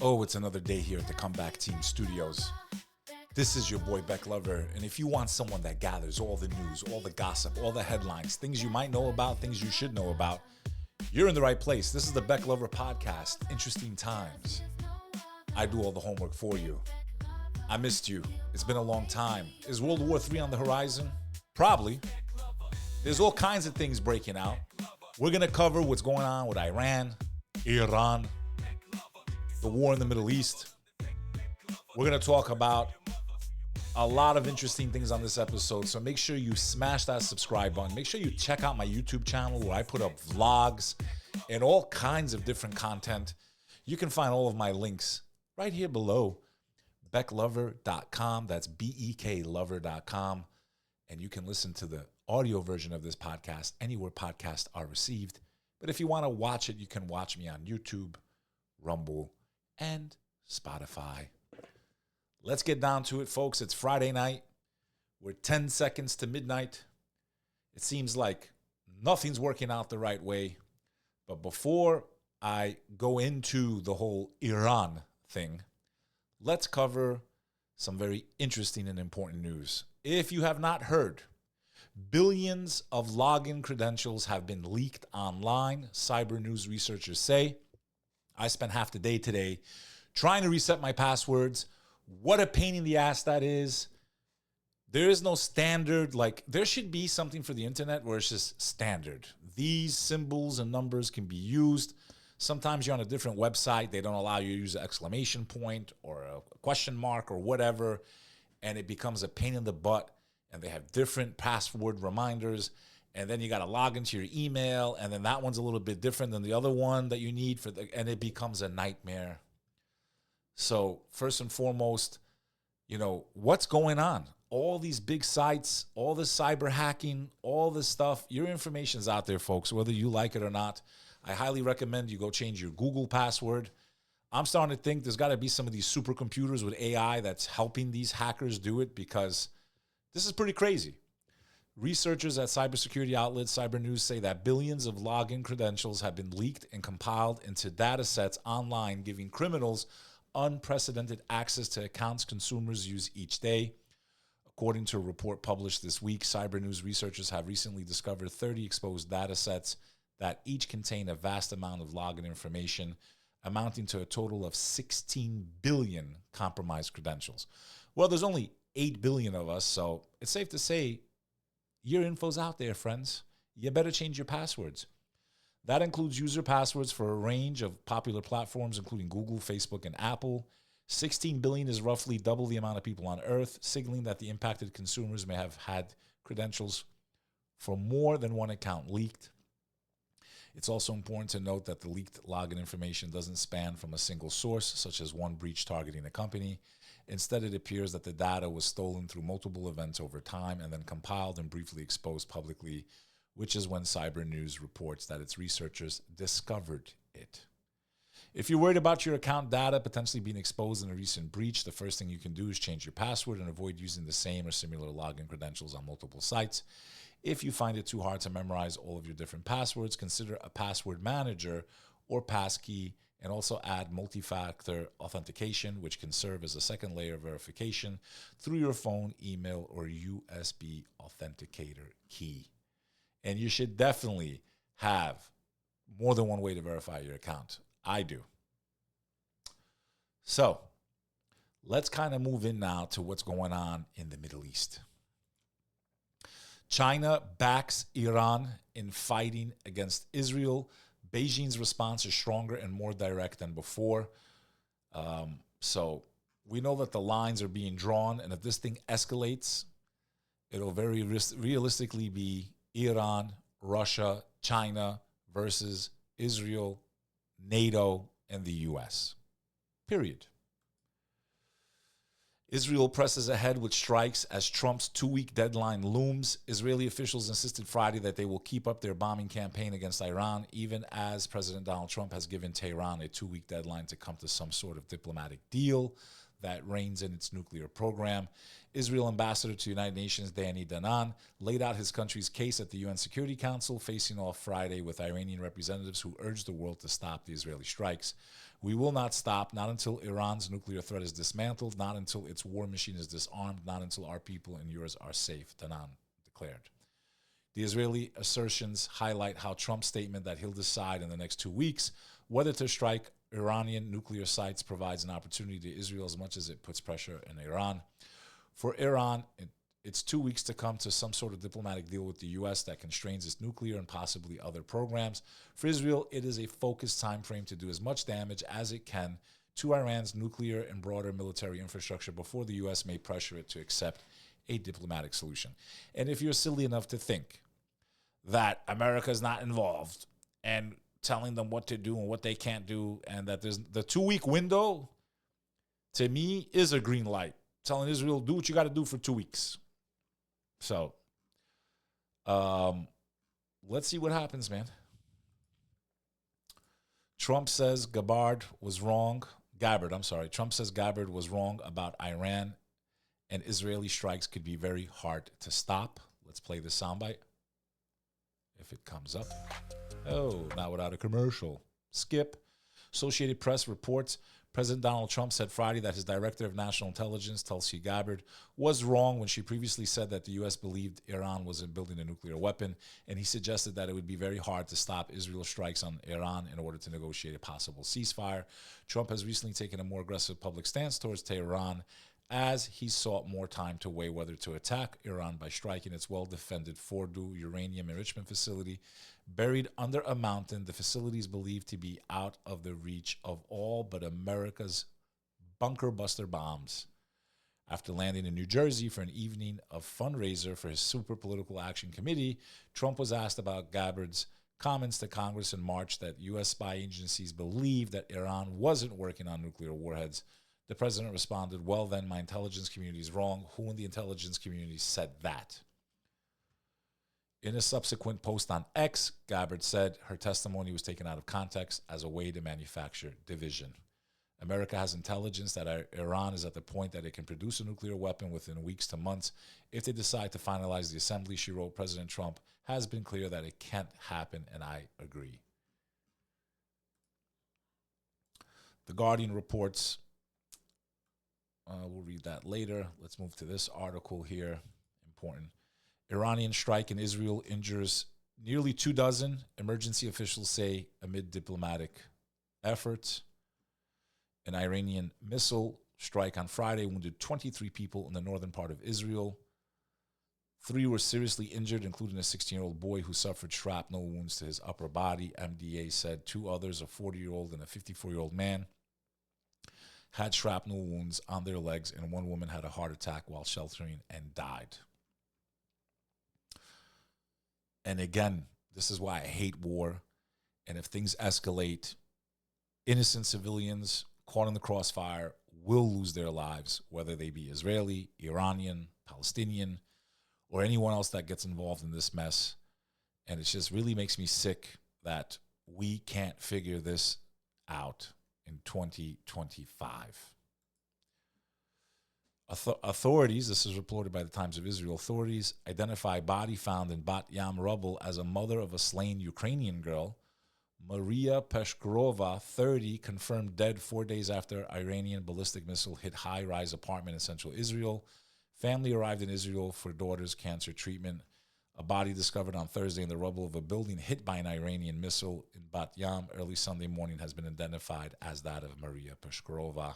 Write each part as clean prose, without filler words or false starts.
Oh, it's another day here at the Comeback Team Studios. This is your boy Beck Lover, and if you want someone that gathers all the news, all the gossip, all the headlines, things you might know about, things you should know about, you're in the right place. This is the Beck Lover Podcast, Interesting Times. I do all the homework for you. I missed you. It's been a long time. Is World War III on the horizon? Probably. There's all kinds of things breaking out. We're going to cover what's going on with Iran, Iran, the war in the Middle East. We're going to talk about a lot of interesting things on this episode, so make sure you smash that subscribe button. Make sure you check out my YouTube channel where I put up vlogs and all kinds of different content. You can find all of my links right here below, becklover.com. That's BEKlover.com. And you can listen to the audio version of this podcast anywhere podcasts are received. But if you want to watch it, you can watch me on YouTube, Rumble, and Spotify. Let's get down to it, folks. It's Friday night. We're 10 seconds to midnight. It seems like nothing's working out the right way. But before I go into the whole Iran thing, let's cover some very interesting and important news. If you have not heard, billions of login credentials have been leaked online, cyber news researchers say. I spent half the day today trying to reset my passwords. What a pain in the ass that is. There is no standard, there should be something for the internet where it's just standard. These symbols and numbers can be used. Sometimes you're on a different website. They don't allow you to use an exclamation point or a question mark or whatever, and it becomes a pain in the butt, and they have different password reminders, and then you got to log into your email, and then that one's a little bit different than the other one that you need and it becomes a nightmare. So first and foremost, what's going on? All these big sites, all this cyber hacking, all this stuff, your information's out there, folks, whether you like it or not. I highly recommend you go change your Google password. I'm starting to think there's got to be some of these supercomputers with AI that's helping these hackers do it, because this is pretty crazy. Researchers at cybersecurity outlet Cyber News say that billions of login credentials have been leaked and compiled into data sets online, giving criminals unprecedented access to accounts consumers use each day. According to a report published this week, Cyber News researchers have recently discovered 30 exposed data sets that each contain a vast amount of login information, amounting to a total of 16 billion compromised credentials. Well, there's only 8 billion of us, so it's safe to say your info's out there, friends. You better change your passwords. That includes user passwords for a range of popular platforms, including Google, Facebook, and Apple. 16 billion is roughly double the amount of people on Earth, signaling that the impacted consumers may have had credentials for more than one account leaked. It's also important to note that the leaked login information doesn't span from a single source, such as one breach targeting a company. Instead, it appears that the data was stolen through multiple events over time and then compiled and briefly exposed publicly, which is when Cyber News reports that its researchers discovered it. If you're worried about your account data potentially being exposed in a recent breach, the first thing you can do is change your password and avoid using the same or similar login credentials on multiple sites. If you find it too hard to memorize all of your different passwords, consider a password manager or passkey, and also add multi-factor authentication, which can serve as a second layer of verification through your phone, email, or USB authenticator key. And you should definitely have more than one way to verify your account. I do. So let's kind of move in now to what's going on in the Middle East. China backs Iran in fighting against Israel. Beijing's response is stronger and more direct than before. So we know that the lines are being drawn, and if this thing escalates, it'll very realistically be Iran, Russia, China versus Israel, NATO, and the U.S. Period. Israel presses ahead with strikes as Trump's 2-week deadline looms. Israeli officials insisted Friday that they will keep up their bombing campaign against Iran, even as President Donald Trump has given Tehran a 2-week deadline to come to some sort of diplomatic deal that reins in its nuclear program. Israel ambassador to the United Nations, Danny Danon, laid out his country's case at the UN Security Council, facing off Friday with Iranian representatives who urged the world to stop the Israeli strikes. We will not stop, not until Iran's nuclear threat is dismantled, not until its war machine is disarmed, not until our people and yours are safe, Danan declared. The Israeli assertions highlight how Trump's statement that he'll decide in the next 2 weeks whether to strike Iranian nuclear sites provides an opportunity to Israel as much as it puts pressure on Iran. For Iran, it's 2 weeks to come to some sort of diplomatic deal with the U.S. that constrains its nuclear and possibly other programs. For Israel, it is a focused time frame to do as much damage as it can to Iran's nuclear and broader military infrastructure before the U.S. may pressure it to accept a diplomatic solution. And if you're silly enough to think that America is not involved and telling them what to do and what they can't do, and that there's the 2 week window, to me, is a green light. Telling Israel, do what you got to do for 2 weeks. So, let's see what happens, man. Trump says Gabbard was wrong. Trump says Gabbard was wrong about Iran, and Israeli strikes could be very hard to stop. Let's play the soundbite. If it comes up. Oh, not without a commercial. Skip. Associated Press reports President Donald Trump said Friday that his Director of National Intelligence, Tulsi Gabbard, was wrong when she previously said that the U.S. believed Iran was building a nuclear weapon, and he suggested that it would be very hard to stop Israel's strikes on Iran in order to negotiate a possible ceasefire. Trump has recently taken a more aggressive public stance towards Tehran as he sought more time to weigh whether to attack Iran by striking its well-defended Fordow uranium enrichment facility. Buried under a mountain, the facility is believed to be out of the reach of all but America's bunker buster bombs. After landing in New Jersey for an evening of fundraiser for his Super Political Action Committee, Trump was asked about Gabbard's comments to Congress in March that U.S. spy agencies believed that Iran wasn't working on nuclear warheads. The president responded, well, then my intelligence community is wrong. Who in the intelligence community said that? In a subsequent post on X, Gabbard said her testimony was taken out of context as a way to manufacture division. America has intelligence that Iran is at the point that it can produce a nuclear weapon within weeks to months. If they decide to finalize the assembly, she wrote, President Trump has been clear that it can't happen, and I agree. The Guardian reports, we'll read that later. Let's move to this article here. Important. Iranian strike in Israel injures nearly 24, emergency officials say, amid diplomatic efforts. An Iranian missile strike on Friday wounded 23 people in the northern part of Israel. 3 were seriously injured, including a 16-year-old boy who suffered shrapnel wounds to his upper body. MDA said 2 others, a 40-year-old and a 54-year-old man, had shrapnel wounds on their legs, and 1 woman had a heart attack while sheltering and died. And again, this is why I hate war. And if things escalate, innocent civilians caught in the crossfire will lose their lives, whether they be Israeli, Iranian, Palestinian, or anyone else that gets involved in this mess. And it just really makes me sick that we can't figure this out in 2025. Authorities, this is reported by the Times of Israel, authorities identify body found in Bat Yam rubble as a mother of a slain Ukrainian girl. Maria Peshova, 30, confirmed dead 4 days after Iranian ballistic missile hit high-rise apartment in central Israel. Family arrived in Israel for daughter's cancer treatment. A body discovered on Thursday in the rubble of a building hit by an Iranian missile in Bat Yam early Sunday morning has been identified as that of Maria Peshova.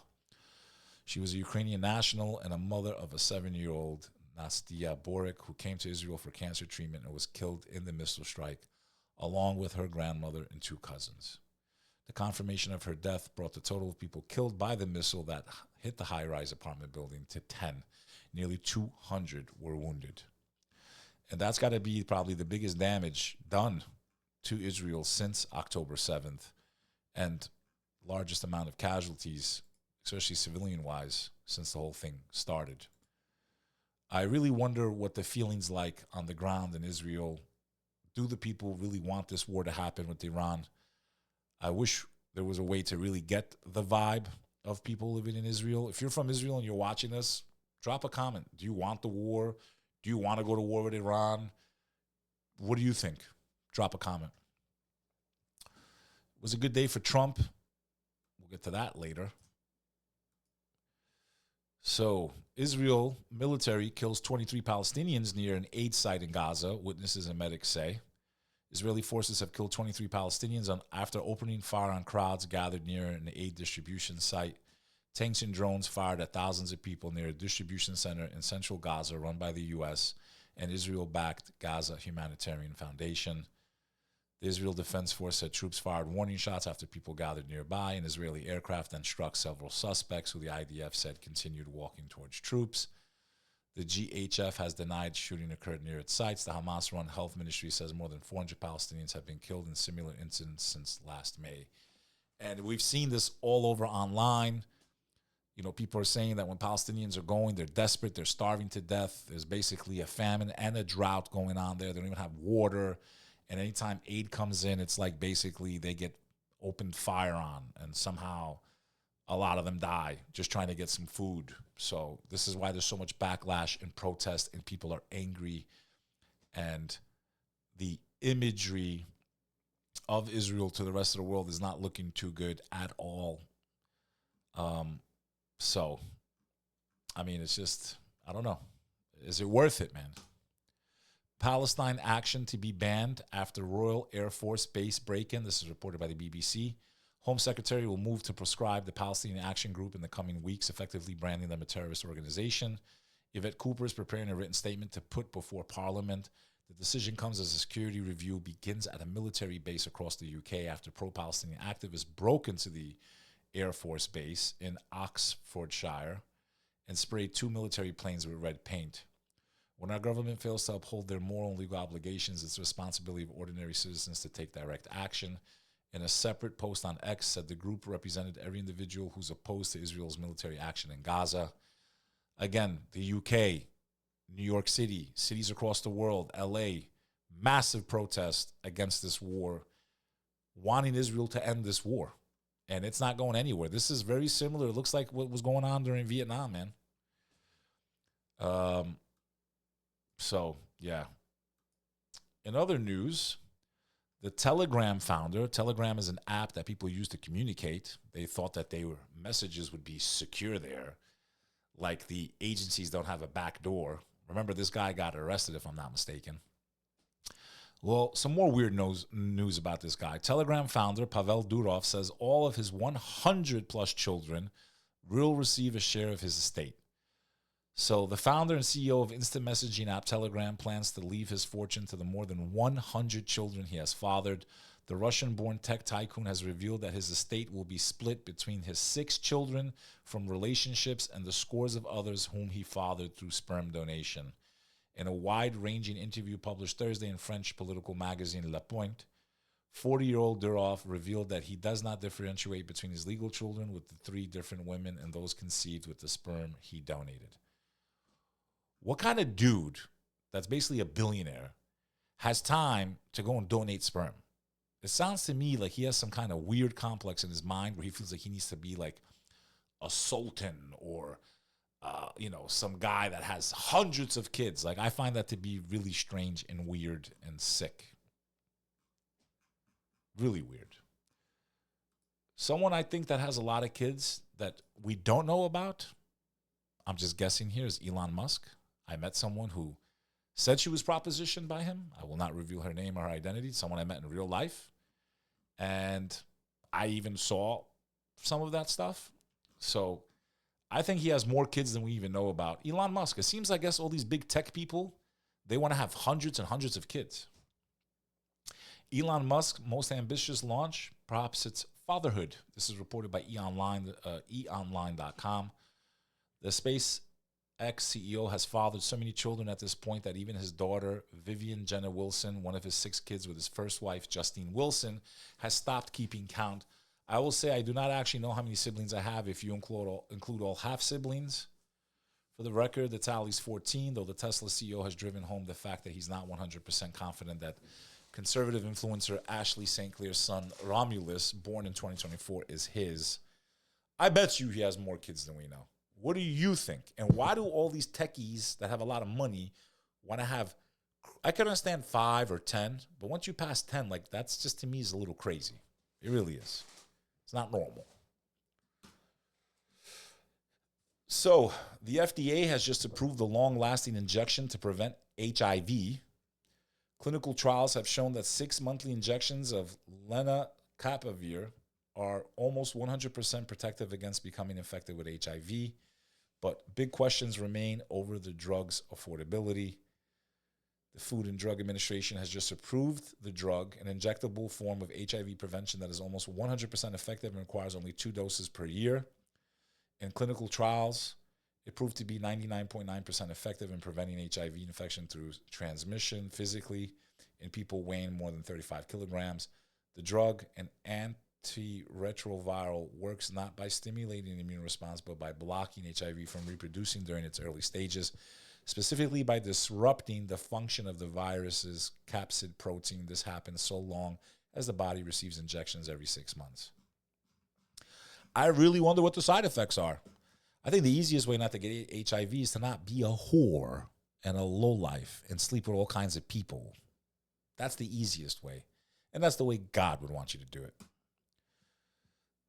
She was a Ukrainian national and a mother of a 7-year-old, Nastia Borik, who came to Israel for cancer treatment and was killed in the missile strike, along with her grandmother and 2 cousins. The confirmation of her death brought the total of people killed by the missile that hit the high-rise apartment building to 10. Nearly 200 were wounded. And that's got to be probably the biggest damage done to Israel since October 7th, and largest amount of casualties, especially civilian-wise, since the whole thing started. I really wonder what the feeling's like on the ground in Israel. Do the people really want this war to happen with Iran? I wish there was a way to really get the vibe of people living in Israel. If you're from Israel and you're watching this, drop a comment. Do you want the war? Do you want to go to war with Iran? What do you think? Drop a comment. It was a good day for Trump. We'll get to that later. So, Israel military kills 23 Palestinians near an aid site in Gaza, witnesses and medics say. Israeli forces have killed 23 Palestinians after opening fire on crowds gathered near an aid distribution site. Tanks and drones fired at thousands of people near a distribution center in central Gaza run by the U.S. and Israel-backed Gaza Humanitarian Foundation. The Israel Defense Force said troops fired warning shots after people gathered nearby. An Israeli aircraft then struck several suspects, who the IDF said continued walking towards troops. The GHF has denied shooting occurred near its sites. The Hamas-run health ministry says more than 400 Palestinians have been killed in similar incidents since last May. And we've seen this all over online. You know, people are saying that when Palestinians are going, they're desperate, they're starving to death. There's basically a famine and a drought going on there. They don't even have water. And anytime aid comes in, it's like basically they get opened fire on, and somehow a lot of them die just trying to get some food. So this is why there's so much backlash and protest, and people are angry. And the imagery of Israel to the rest of the world is not looking too good at all. So, I mean, it's just, I don't know. Is it worth it, man? Palestine Action to be banned after Royal Air Force Base break-in. This is reported by the BBC. Home Secretary will move to proscribe the Palestine Action Group in the coming weeks, effectively branding them a terrorist organization. Yvette Cooper is preparing a written statement to put before Parliament. The decision comes as a security review begins at a military base across the UK after pro-Palestinian activists broke into the Air Force Base in Oxfordshire and sprayed 2 military planes with red paint. When our government fails to uphold their moral and legal obligations, it's the responsibility of ordinary citizens to take direct action. In a separate post on X, said the group represented every individual who's opposed to Israel's military action in Gaza. Again, the UK, New York City, cities across the world, LA, massive protest against this war, wanting Israel to end this war. And it's not going anywhere. This is very similar. It looks like what was going on during Vietnam, man. So, yeah. In other news, the Telegram founder, Telegram is an app that people use to communicate. They thought that messages would be secure there, like the agencies don't have a back door. Remember, this guy got arrested, if I'm not mistaken. Well, some more weird news about this guy. Telegram founder Pavel Durov says all of his 100-plus children will receive a share of his estate. So the founder and CEO of instant messaging app Telegram plans to leave his fortune to the more than 100 children he has fathered. The Russian-born tech tycoon has revealed that his estate will be split between his 6 children from relationships and the scores of others whom he fathered through sperm donation. In a wide-ranging interview published Thursday in French political magazine Le Point, 40-year-old Durov revealed that he does not differentiate between his legal children with the 3 different women and those conceived with the sperm he donated. What kind of dude that's basically a billionaire has time to go and donate sperm? It sounds to me like he has some kind of weird complex in his mind where he feels like he needs to be like a sultan or, some guy that has hundreds of kids. Like, I find that to be really strange and weird and sick. Really weird. Someone I think that has a lot of kids that we don't know about, I'm just guessing here, is Elon Musk. I met someone who said she was propositioned by him. I will not reveal her name or her identity. Someone I met in real life. And I even saw some of that stuff. So I think he has more kids than we even know about. Elon Musk, it seems, I guess, all these big tech people, they want to have hundreds and hundreds of kids. Elon Musk's most ambitious launch, perhaps it's fatherhood. This is reported by eonline.com. The SpaceX CEO has fathered so many children at this point that even his daughter, Vivian Jenna Wilson, one of his 6 kids with his first wife, Justine Wilson, has stopped keeping count. I will say I do not actually know how many siblings I have if you include all half-siblings. For the record, the tally's 14, though the Tesla CEO has driven home the fact that he's not 100% confident that conservative influencer Ashley St. Clair's son, Romulus, born in 2024, is his. I bet you he has more kids than we know. What do you think? And why do all these techies that have a lot of money want to have, I can understand 5 or 10, but once you pass 10, like, that's just, to me, is a little crazy. It really is. It's not normal. So the FDA has just approved the long-lasting injection to prevent HIV. Clinical trials have shown that 6 monthly injections of lenacapavir are almost 100% protective against becoming infected with HIV. But big questions remain over the drug's affordability. The Food and Drug Administration has just approved the drug, an injectable form of HIV prevention that is almost 100% effective and requires only 2 doses per year. In clinical trials, it proved to be 99.9% effective in preventing HIV infection through transmission physically in people weighing more than 35 kilograms. The drug, an antiretroviral, works not by stimulating the immune response, but by blocking HIV from reproducing during its early stages, specifically by disrupting the function of the virus's capsid protein. This happens so long as the body receives injections every 6 months. I really wonder what the side effects are. I think the easiest way not to get HIV is to not be a whore and a lowlife and sleep with all kinds of people. That's the easiest way. And that's the way God would want you to do it.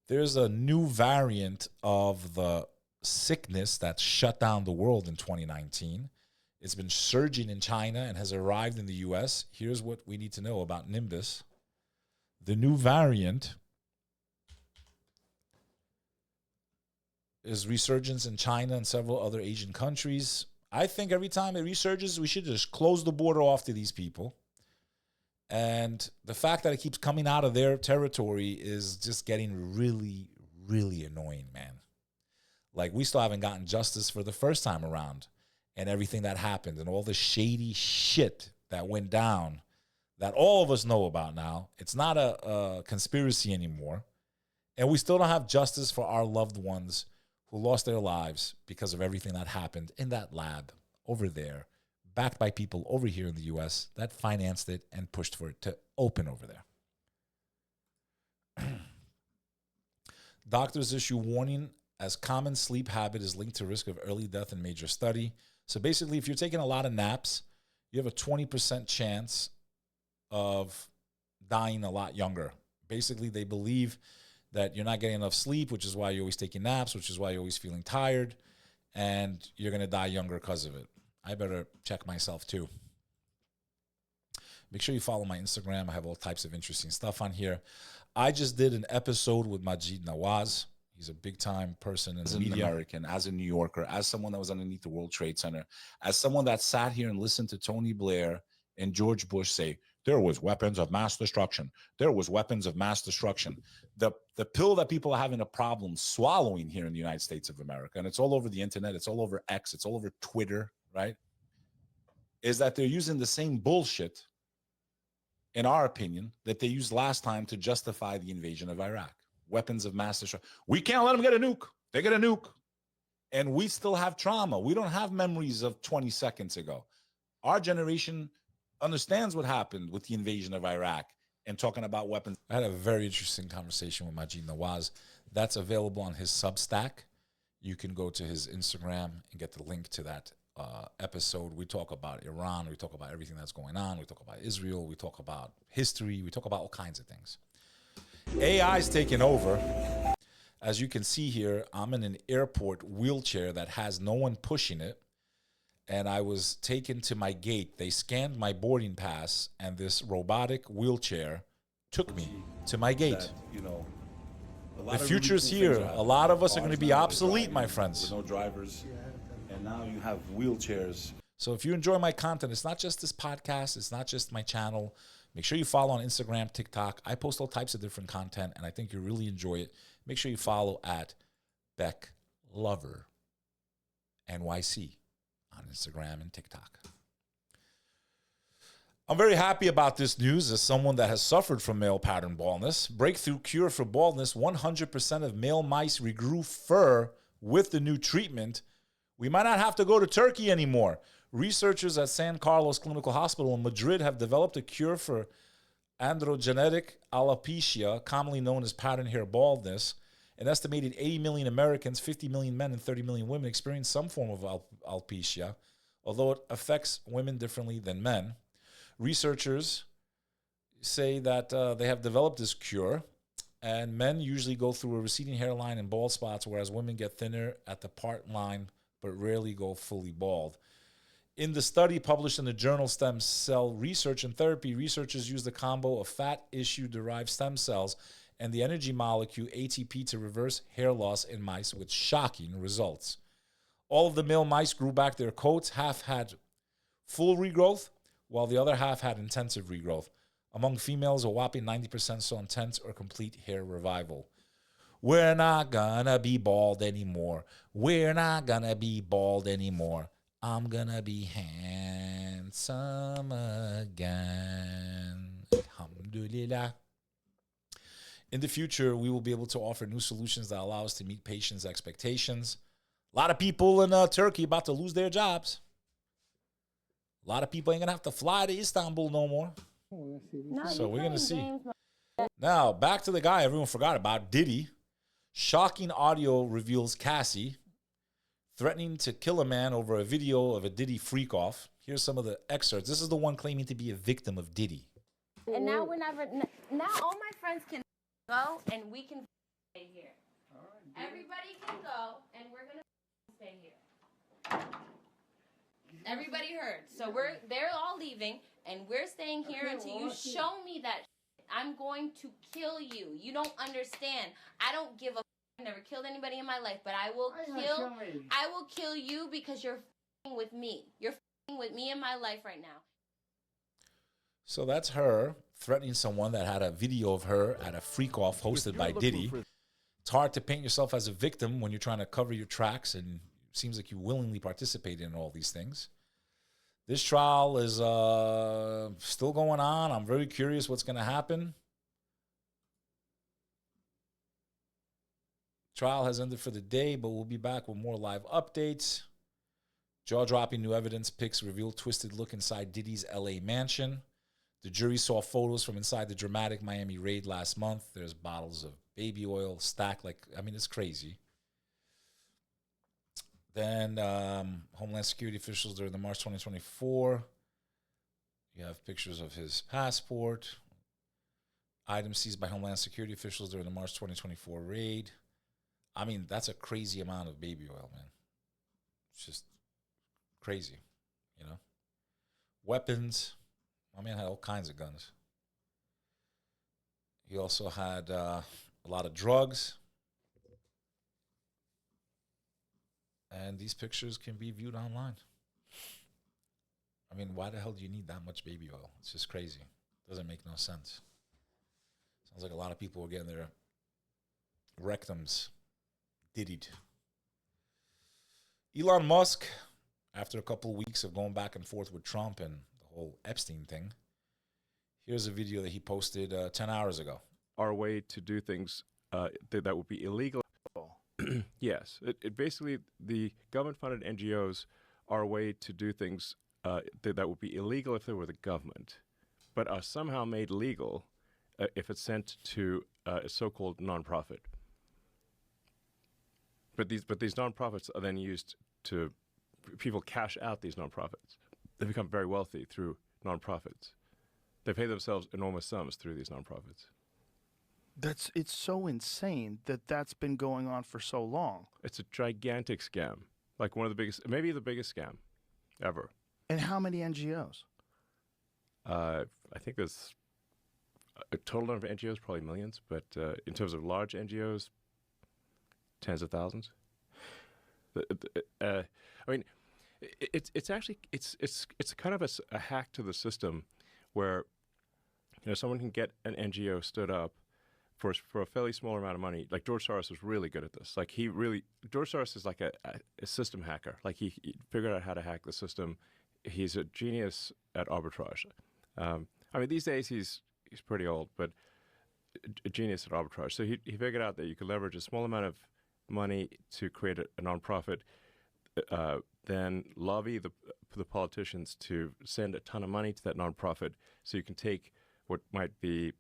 There's a new variant of the sickness that shut down the world in 2019. It's been surging in China and has arrived in the US. Here's what we need to know about Nimbus. The new variant is resurgence in China and several other Asian countries. I think every time it resurges, we should just close the border off to these people. And the fact that it keeps coming out of their territory is just getting really, really annoying, man. Like, we still haven't gotten justice for the first time around and everything that happened and all the shady shit that went down that all of us know about now. It's not a conspiracy anymore. And we still don't have justice for our loved ones who lost their lives because of everything that happened in that lab over there, backed by people over here in the U.S. that financed it and pushed for it to open over there. Doctors issue warning as common sleep habit is linked to risk of early death in major study. So basically, if you're taking a lot of naps, you have a 20% chance of dying a lot younger. Basically, they believe that you're not getting enough sleep, which is why you're always taking naps, which is why you're always feeling tired, and you're going to die younger because of it. I better check myself too. Make sure you follow my Instagram. I have all types of interesting stuff on here. I just did an episode with Majid Nawaz. He's a big-time person in the media. As an American, as a New Yorker, as someone that was underneath the World Trade Center, as someone that sat here and listened to Tony Blair and George Bush say, there was weapons of mass destruction. There was weapons of mass destruction. The pill that people are having a problem swallowing here in the United States of America, and it's all over the internet, it's all over X, it's all over Twitter, right, is that they're using the same bullshit, in our opinion, that they used last time to justify the invasion of Iraq. Weapons of mass destruction. We can't let them get a nuke. They get a nuke. And we still have trauma. We don't have memories of 20 seconds ago. Our generation understands what happened with the invasion of Iraq and talking about weapons. I had a very interesting conversation with Majid Nawaz. That's available on his Substack. You can go to his Instagram and get the link to that episode. We talk about Iran. We talk about everything that's going on. We talk about Israel. We talk about history. We talk about all kinds of things. AI is taking over. As you can see here, I'm in an airport wheelchair that has no one pushing it. And I was taken to my gate. They scanned my boarding pass, and this robotic wheelchair took me to my gate. That, you know, the future's here. A lot of us are going to be obsolete, my friends. No drivers. And now you have wheelchairs. So if you enjoy my content, it's not just this podcast. It's not just my channel. Make sure you follow on Instagram, TikTok. I post all types of different content, and I think you really enjoy it. Make sure you follow at Beck Lover NYC on Instagram and TikTok. I'm very happy about this news as someone that has suffered from male pattern baldness. Breakthrough cure for baldness. 100% of male mice regrew fur with the new treatment. We might not have to go to Turkey anymore. Researchers at San Carlos Clinical Hospital in Madrid have developed a cure for androgenetic alopecia, commonly known as pattern hair baldness. An estimated 80 million Americans, 50 million men, and 30 million women experience some form of alopecia, although it affects women differently than men. Researchers say that they have developed this cure And men usually go through a receding hairline and bald spots, whereas women get thinner at the part line, but rarely go fully bald. In the study published in the journal Stem Cell Research and Therapy, researchers used a combo of fat issue-derived stem cells and the energy molecule ATP to reverse hair loss in mice with shocking results. All of the male mice grew back their coats. Half had full regrowth, while the other half had intensive regrowth. Among females, a whopping 90% saw intense or complete hair revival. We're not gonna be bald anymore. We're not gonna be bald anymore. I'm gonna be handsome again. Alhamdulillah. In the future, we will be able to offer new solutions that allow us to meet patients' expectations. A lot of people in Turkey about to lose their jobs. A lot of people ain't going to have to fly to Istanbul no more. So we're going to see. Now, back to the guy everyone forgot about, Diddy. Shocking audio reveals Cassie threatening to kill a man over a video of a Diddy freak-off. Here's some of the excerpts. This is the one claiming to be a victim of Diddy. And now now all my friends can go and we can stay here. Everybody can go and we're going to stay here. Everybody heard. So they're all leaving and we're staying here until you show me that I'm going to kill you. You don't understand. I don't give a I've never killed anybody in my life, but I will kill you because you're with me. You're with me in my life right now. So that's her threatening someone that had a video of her at a freak-off hosted by Diddy. It's hard to paint yourself as a victim when you're trying to cover your tracks, and it seems like you willingly participate in all these things. This trial is still going on. I'm very curious what's going to happen. Trial has ended for the day, but we'll be back with more live updates. Jaw-dropping new evidence pics reveal twisted look inside Diddy's LA mansion. The jury saw photos from inside the dramatic Miami raid last month. There's bottles of baby oil stacked it's crazy. Then Homeland Security officials during the March 2024. You have pictures of his passport. Items seized by Homeland Security officials during the March 2024 raid. I mean, that's a crazy amount of baby oil, man. It's just crazy, you know? Weapons. My man had all kinds of guns. He also had a lot of drugs. And these pictures can be viewed online. I mean, why the hell do you need that much baby oil? It's just crazy. Doesn't make no sense. Sounds like a lot of people were getting their rectums diddied. Elon Musk, after a couple of weeks of going back and forth with Trump and the whole Epstein thing, here's a video that he posted 10 hours ago. Our way to do things that would be illegal. Yes. It basically, the government-funded NGOs are a way to do things that would be illegal if they were the government, but are somehow made legal if it's sent to a so-called nonprofit. But these nonprofits are then used to, people cash out these nonprofits. They become very wealthy through nonprofits. They pay themselves enormous sums through these nonprofits. It's so insane that that's been going on for so long. It's a gigantic scam, like one of the biggest, maybe the biggest scam ever. And how many NGOs? I think there's a total number of NGOs, probably millions, but in terms of large NGOs, tens of thousands. I mean, it's actually kind of a hack to the system, where someone can get an NGO stood up for a fairly small amount of money. Like George Soros was really good at this. Like George Soros is like a system hacker. Like he figured out how to hack the system. He's a genius at arbitrage. I mean, these days he's pretty old, but a genius at arbitrage. So he figured out that you could leverage a small amount of money to create a nonprofit, then lobby the politicians to send a ton of money to that nonprofit, so you can take what might be,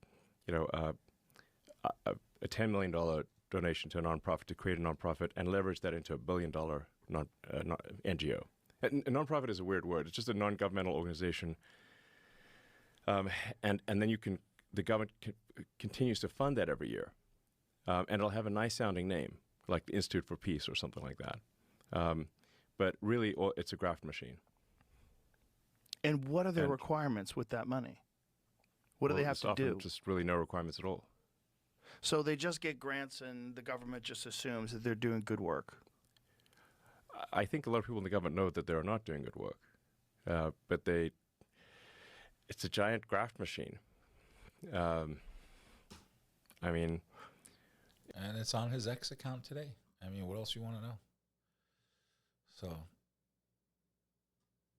a $10 million donation to a nonprofit to create a nonprofit and leverage that into $1 billion NGO. And a nonprofit is a weird word. It's just a non-governmental organization. And then the government continues to fund that every year. and it'll have a nice sounding name, like the Institute for Peace or something like that. But really, it's a graft machine. And what are the requirements with that money? What do they have to do? Just really no requirements at all. So they just get grants and the government just assumes that they're doing good work. I think a lot of people in the government know that they're not doing good work. But it's a giant graft machine. I mean... And it's on his X account today. I mean, what else you want to know? So,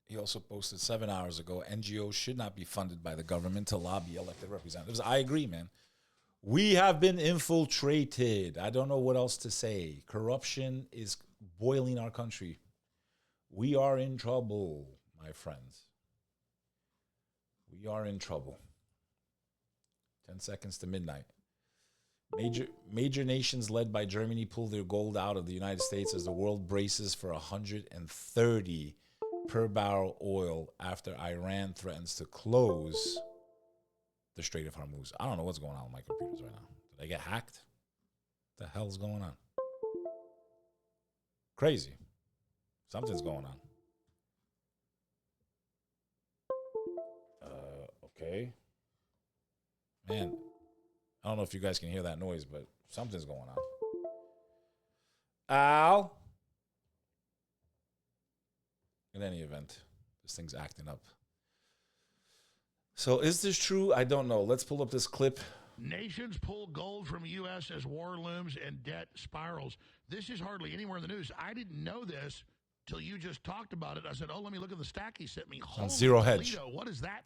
he also posted 7 hours ago, NGOs should not be funded by the government to lobby elected representatives. I agree, man. We have been infiltrated. I don't know what else to say. Corruption is boiling our country. We are in trouble, my friends. We are in trouble. 10 seconds to midnight. Major nations led by Germany pull their gold out of the United States as the world braces for 130 per barrel oil after Iran threatens to close the Strait of Hormuz. I don't know what's going on with my computers right now. Did I get hacked? What the hell's going on? Crazy. Something's going on. Okay. Man, I don't know if you guys can hear that noise, but something's going on. Al? In any event, this thing's acting up. So is this true? I don't know. Let's pull up this clip. Nations pull gold from U.S. as war looms and debt spirals. This is hardly anywhere in the news. I didn't know this till you just talked about it. I said, oh, let me look at the stack he sent me. On zerohedge.com. What is that?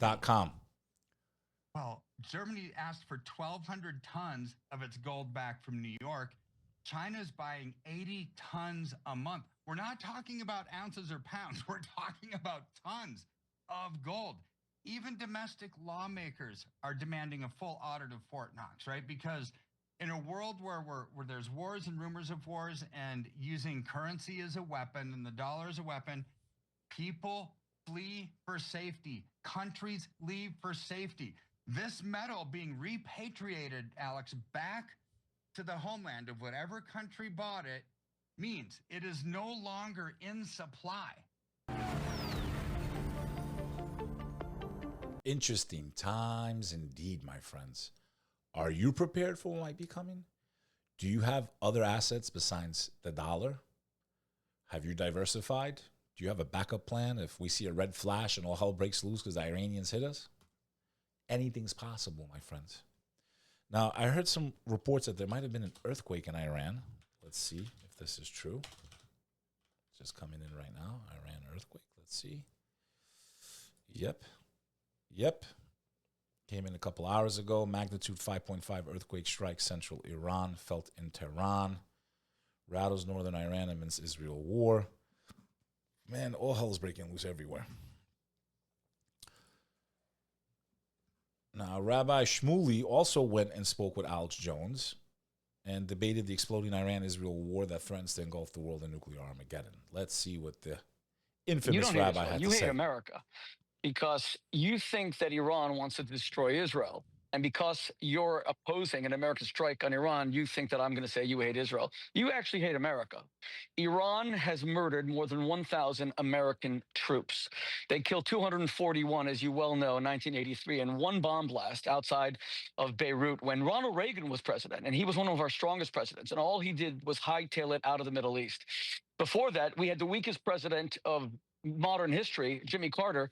Well, Germany asked for 1,200 tons of its gold back from New York. China's buying 80 tons a month. We're not talking about ounces or pounds. We're talking about tons of gold. Even domestic lawmakers are demanding a full audit of Fort Knox, right? Because in a world where there's wars and rumors of wars and using currency as a weapon and the dollar as a weapon, people flee for safety. Countries leave for safety. This metal being repatriated, Alex, back to the homeland of whatever country bought it means it is no longer in supply. Interesting times indeed, my friends. Are you prepared for what might be coming? Do you have other assets besides the dollar? Have you diversified? Do you have a backup plan if we see a red flash and all hell breaks loose because the Iranians hit us? Anything's possible, my friends. Now, I heard some reports that there might have been an earthquake in Iran. Let's see if this is true. It's just coming in right now. Iran earthquake. Let's see. Yep. Came in a couple hours ago. Magnitude 5.5 earthquake strikes central Iran. Felt in Tehran. Rattles northern Iran amidst Israel war. Man, all hell is breaking loose everywhere. Now, Rabbi Shmuley also went and spoke with Alex Jones and debated the exploding Iran-Israel war that threatens to engulf the world in nuclear Armageddon. Let's see what the infamous rabbi had to say. You hate America because you think that Iran wants to destroy Israel. And because you're opposing an American strike on Iran, you think that I'm going to say you hate Israel. You actually hate America. Iran has murdered more than 1,000 American troops. They killed 241, as you well know, in 1983 in one bomb blast outside of Beirut when Ronald Reagan was president. And he was one of our strongest presidents. And all he did was hightail it out of the Middle East. Before that, we had the weakest president of modern history, Jimmy Carter,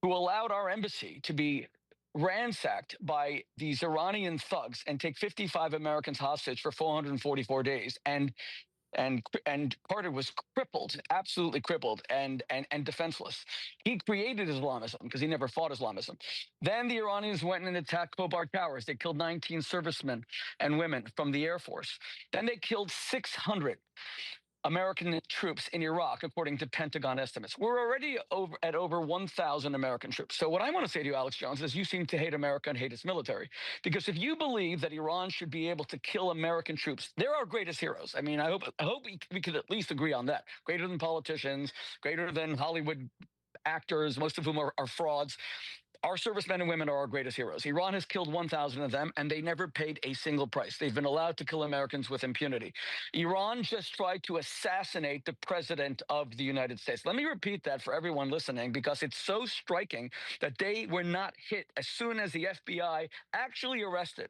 who allowed our embassy to be ransacked by these Iranian thugs and take 55 Americans hostage for 444 days. And Carter was crippled, absolutely crippled and defenseless. He created Islamism because he never fought Islamism. Then the Iranians went and attacked Khobar Towers. They killed 19 servicemen and women from the Air Force. Then they killed 600 American troops in Iraq, according to Pentagon estimates. We're already at over 1,000 American troops. So what I want to say to you, Alex Jones, is you seem to hate America and hate its military. Because if you believe that Iran should be able to kill American troops, they're our greatest heroes. I mean, I hope we could at least agree on that. Greater than politicians, greater than Hollywood actors, most of whom are frauds. Our servicemen and women are our greatest heroes. Iran has killed 1,000 of them, and they never paid a single price. They've been allowed to kill Americans with impunity. Iran just tried to assassinate the president of the United States. Let me repeat that for everyone listening, because it's so striking that they were not hit as soon as the FBI actually arrested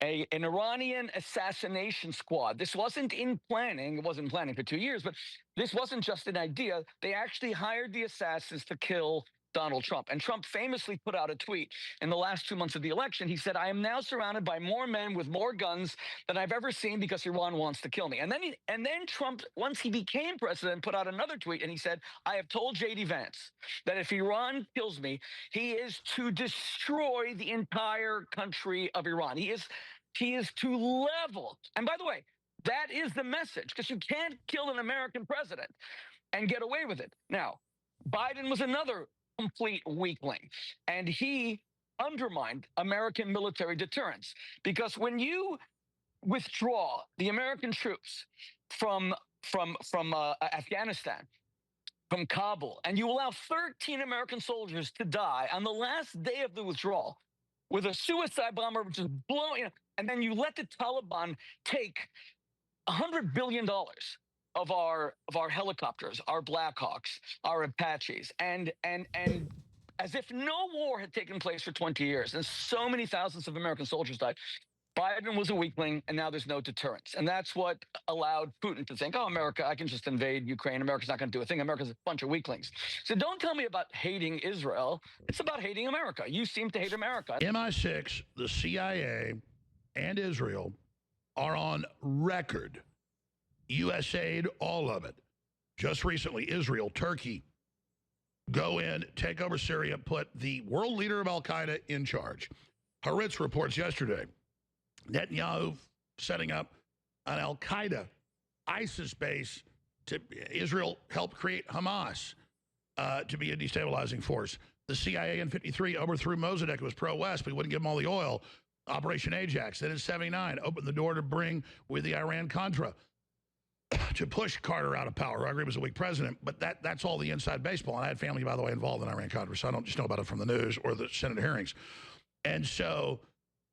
an Iranian assassination squad. This wasn't in planning. It wasn't planning for 2 years, but this wasn't just an idea. They actually hired the assassins to kill Donald Trump. And Trump famously put out a tweet in the last 2 months of the election. He said, I am now surrounded by more men with more guns than I've ever seen because Iran wants to kill me. And then Trump, once he became president, put out another tweet and he said, I have told J.D. Vance that if Iran kills me, he is to destroy the entire country of Iran. He is to level. And by the way, that is the message, because you can't kill an American president and get away with it. Now, Biden was another complete weakling, and he undermined American military deterrence, because when you withdraw the American troops from Afghanistan, from Kabul, and you allow 13 American soldiers to die on the last day of the withdrawal with a suicide bomber which is blowing, and then you let the Taliban take $100 billion of our helicopters, our Blackhawks, our Apaches, and as if no war had taken place for 20 years, and so many thousands of American soldiers died. Biden was a weakling, and now there's no deterrence. And that's what allowed Putin to think, oh, America, I can just invade Ukraine. America's not going to do a thing. America's a bunch of weaklings. So don't tell me about hating Israel. It's about hating America. You seem to hate America. MI6, the CIA, and Israel are on record. USAID, all of it. Just recently, Israel, Turkey, go in, take over Syria, put the world leader of al-Qaeda in charge. Haaretz reports yesterday, Netanyahu setting up an al-Qaeda ISIS base to Israel helped create Hamas to be a destabilizing force. The CIA in 53 overthrew Mossadegh, who was pro-West, but he wouldn't give them all the oil. Operation Ajax. Then in 79, opened the door to bring with the Iran-Contra to push Carter out of power. I agree was a weak president, but that's all the inside baseball. And I had family, by the way, involved in Iran-Contra, so I don't just know about it from the news or the Senate hearings. And so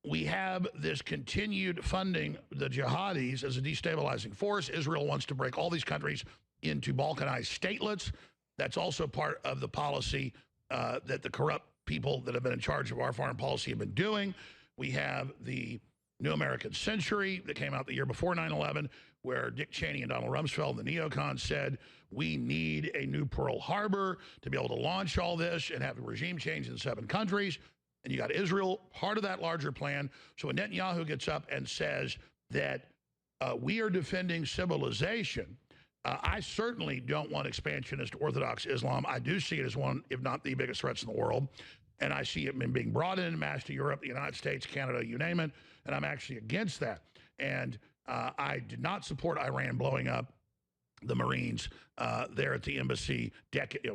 we have this continued funding the jihadis as a destabilizing force. Israel wants to break all these countries into balkanized statelets. That's also part of the policy that the corrupt people that have been in charge of our foreign policy have been doing. We have the New American Century that came out the year before 9/11, where Dick Cheney and Donald Rumsfeld, the neocons, said, we need a new Pearl Harbor to be able to launch all this and have a regime change in 7 countries. And you got Israel, part of that larger plan. So when Netanyahu gets up and says that we are defending civilization, I certainly don't want expansionist Orthodox Islam. I do see it as one, if not the biggest threats in the world. And I see it being brought in mass to Europe, the United States, Canada, you name it. And I'm actually against that. And I did not support Iran blowing up the Marines there at the embassy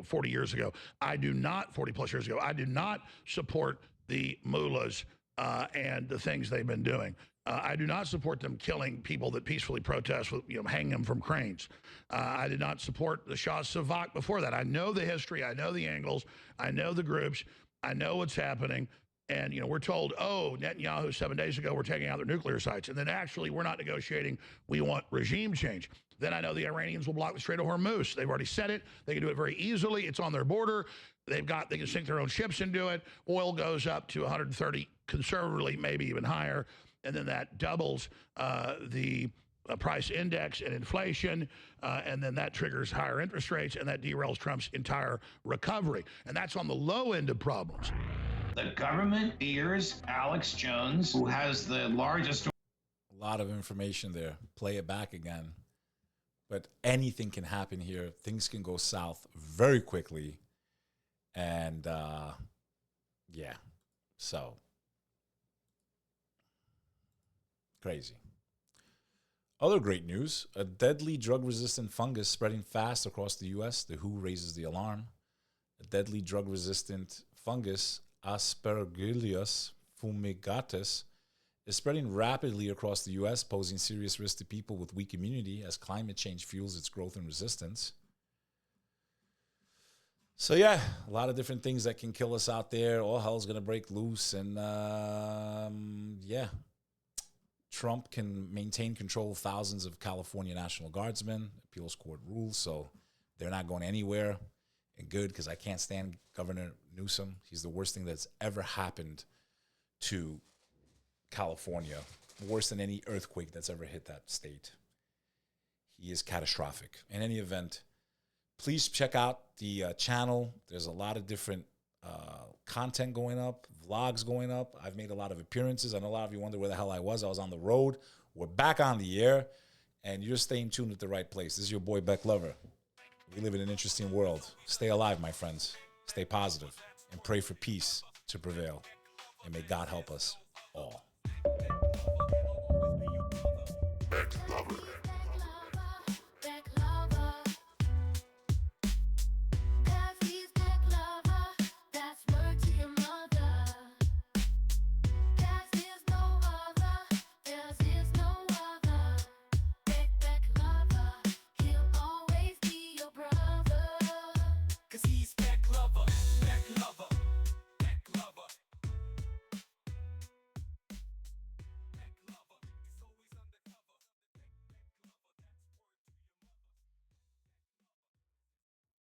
40 years ago. 40 plus years ago. I do not support the mullahs and the things they've been doing. I do not support them killing people that peacefully protest with, hanging them from cranes. I did not support the Shah Savak before that. I know the history. I know the angles. I know the groups. I know what's happening. And, we're told, oh, Netanyahu 7 days ago, we're taking out their nuclear sites. And then actually, we're not negotiating. We want regime change. Then I know the Iranians will block the Strait of Hormuz. They've already said it. They can do it very easily. It's on their border. They can sink their own ships and do it. Oil goes up to 130 conservatively, maybe even higher. And then that doubles the price index and inflation. And then that triggers higher interest rates. And that derails Trump's entire recovery. And that's on the low end of problems. The government fears Alex Jones, who has the largest... A lot of information there. Play it back again. But anything can happen here. Things can go south very quickly. And, yeah. So, crazy. Other great news. A deadly drug-resistant fungus spreading fast across the U.S. The WHO raises the alarm. A deadly drug-resistant fungus, Aspergillus fumigatus, is spreading rapidly across the U.S., posing serious risk to people with weak immunity as climate change fuels its growth and resistance. So yeah, a lot of different things that can kill us out there. All hell's gonna break loose, and yeah, Trump can maintain control of thousands of California National Guardsmen. Appeals court rules, so they're not going anywhere. And good, because I can't stand Governor Newsom. He's the worst thing that's ever happened to California, worse than any earthquake that's ever hit that state. He is catastrophic. In any event, please check out the channel. There's a lot of different content going up, vlogs going up. I've made a lot of appearances. I know a lot of you wonder where the hell I was. I was on the road. We're back on the air, and you're staying tuned at the right place. This is your boy, Beck Lover. We live in an interesting world. Stay alive, my friends. Stay positive, and pray for peace to prevail. And may God help us all.